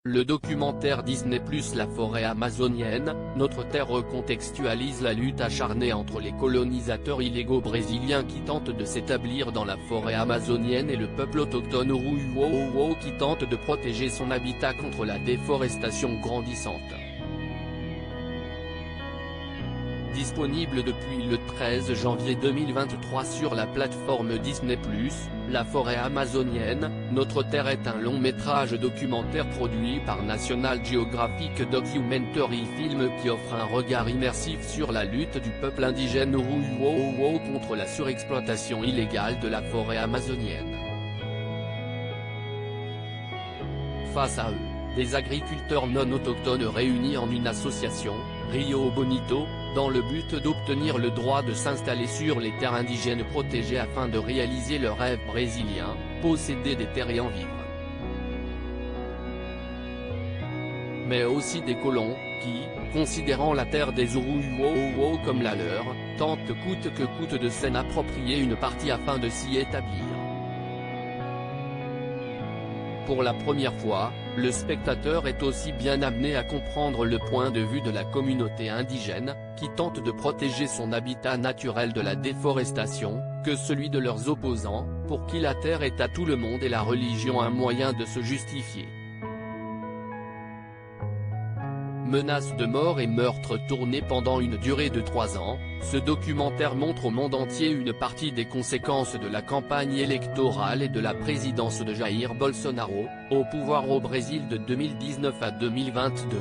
Le documentaire Disney+ La forêt amazonienne, Notre Terre recontextualise la lutte acharnée entre les colonisateurs illégaux brésiliens qui tentent de s'établir dans la forêt amazonienne et le peuple autochtone Uruuo qui tente de protéger son habitat contre la déforestation grandissante. Disponible depuis le 13 janvier 2023 sur la plateforme Disney+, La forêt amazonienne, Notre Terre est un long-métrage documentaire produit par National Geographic Documentary Film qui offre un regard immersif sur la lutte du peuple indigène Uruuo contre la surexploitation illégale de la forêt amazonienne. Face à eux, des agriculteurs non autochtones réunis en une association, Rio Bonito, dans le but d'obtenir le droit de s'installer sur les terres indigènes protégées afin de réaliser leur rêve brésilien, posséder des terres et en vivre. Mais aussi des colons, qui, considérant la terre des Uruuo comme la leur, tentent coûte que coûte de s'en approprier une partie afin de s'y établir. Pour la première fois, le spectateur est aussi bien amené à comprendre le point de vue de la communauté indigène, qui tente de protéger son habitat naturel de la déforestation, que celui de leurs opposants, pour qui la terre est à tout le monde et la religion un moyen de se justifier. Menaces de mort et meurtres tournés pendant une durée de 3 ans, ce documentaire montre au monde entier une partie des conséquences de la campagne électorale et de la présidence de Jair Bolsonaro, au pouvoir au Brésil de 2019 à 2022.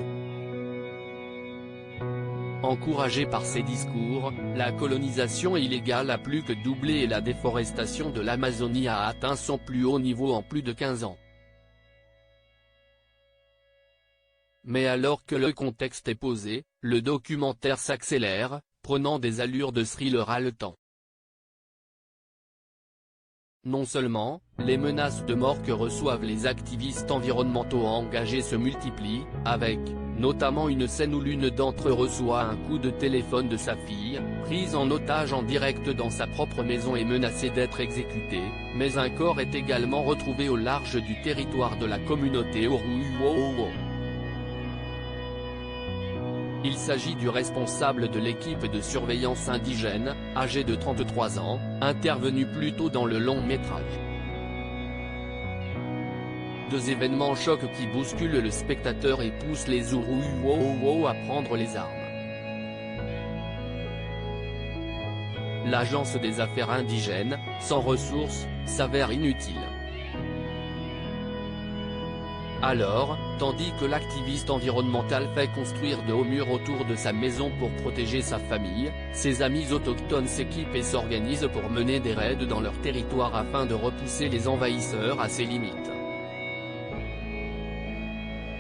Encouragée par ses discours, la colonisation illégale a plus que doublé et la déforestation de l'Amazonie a atteint son plus haut niveau en plus de 15 ans. Mais alors que le contexte est posé, le documentaire s'accélère, prenant des allures de thriller haletant. Non seulement, les menaces de mort que reçoivent les activistes environnementaux engagés se multiplient, avec, notamment une scène où l'une d'entre eux reçoit un coup de téléphone de sa fille, prise en otage en direct dans sa propre maison et menacée d'être exécutée, mais un corps est également retrouvé au large du territoire de la communauté Uruuo. Il s'agit du responsable de l'équipe de surveillance indigène, âgé de 33 ans, intervenu plus tôt dans le long métrage. Deux événements chocs qui bousculent le spectateur et poussent les Uruuo à prendre les armes. L'agence des affaires indigènes, sans ressources, s'avère inutile. Alors, tandis que l'activiste environnemental fait construire de hauts murs autour de sa maison pour protéger sa famille, ses amis autochtones s'équipent et s'organisent pour mener des raids dans leur territoire afin de repousser les envahisseurs à ses limites.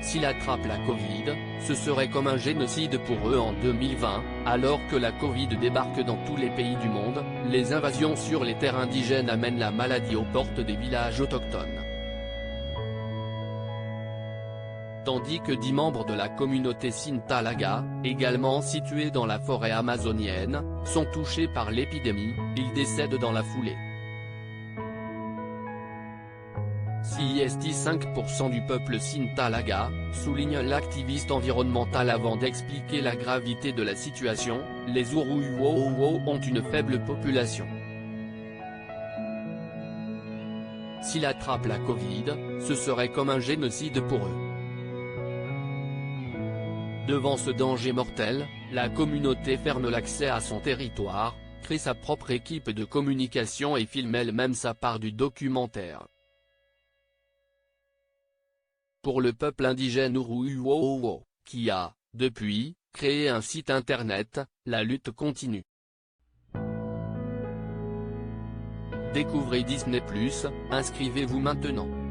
S'il attrape la Covid, ce serait comme un génocide pour eux en 2020, alors que la Covid débarque dans tous les pays du monde, les invasions sur les terres indigènes amènent la maladie aux portes des villages autochtones. Tandis que 10 membres de la communauté Sintalaga, également situés dans la forêt amazonienne, sont touchés par l'épidémie, ils décèdent dans la foulée. CIST 5% du peuple Sintalaga, souligne l'activiste environnemental avant d'expliquer la gravité de la situation, les Uruuo ont une faible population. S'il attrape la Covid, ce serait comme un génocide pour eux. Devant ce danger mortel, la communauté ferme l'accès à son territoire, crée sa propre équipe de communication et filme elle-même sa part du documentaire. Pour le peuple indigène Uruuo, qui a, depuis, créé un site internet, la lutte continue. Découvrez Disney+, inscrivez-vous maintenant.